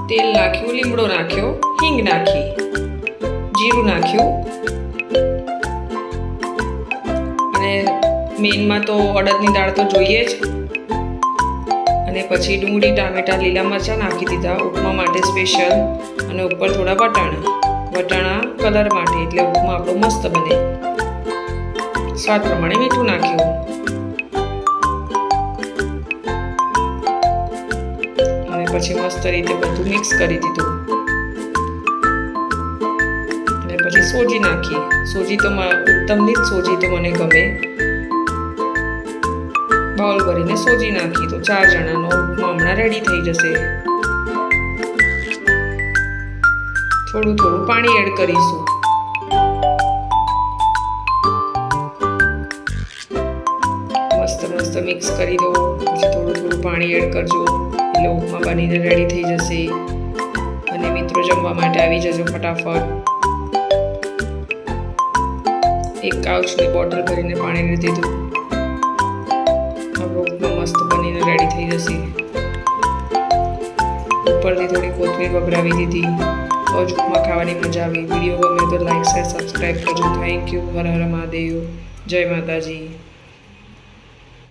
તેલ નાખ્યું, લીમડો નાખ્યો, હિંગ નાખી, જીરું નાખ્યું અને મેનમાં તો અડદની દાળ તો જોઈએ જ. અને પછી ડુંગળી, ટામેટાં, લીલા મરચાં નાખી દીધા ઉપમા માટે સ્પેશિયલ. અને ઉપર થોડા વટાણા કલર માટે, એટલે ઉપમા આપણો મસ્ત બને. સ્વાદ પ્રમાણે મીઠું નાખ્યું અને પછી મસ્ત રીતે બધું મિક્સ કરી દીધું. અને પછી સોજી નાખી. સોજી તો ઉત્તમની જ સોજી તો મને ગમે. બાઉલ ભરીને સોજી નાખી. તો 4 જણાનો ઉપમા હમણાં રેડી થઈ જશે. થોડું પાણી એડ કરીશું. મસ્ત મિક્સ કરી દો. પછી થોડું પાણી એડ કરજો એટલે ઉપમા બનીને રેડી થઈ જશે. અને મિત્રો જમવા માટે આવી જજો ફટાફટ. એક કાઉચની બોટલ ભરીને પાણી રેડી દીધું. આપણો ઉપમા મસ્ત બનીને રેડી થઈ જશે. ઉપરથી થોડી કોથમીર વઘરાવી દીધી. તો જ ઉપમા ખાવાની મજા આવી. વિડીયો ગમે તો લાઈક, શેર, સબસ્ક્રાઈબ કરજો. Thank you. હર હર મહાદેવ. જય માતાજી.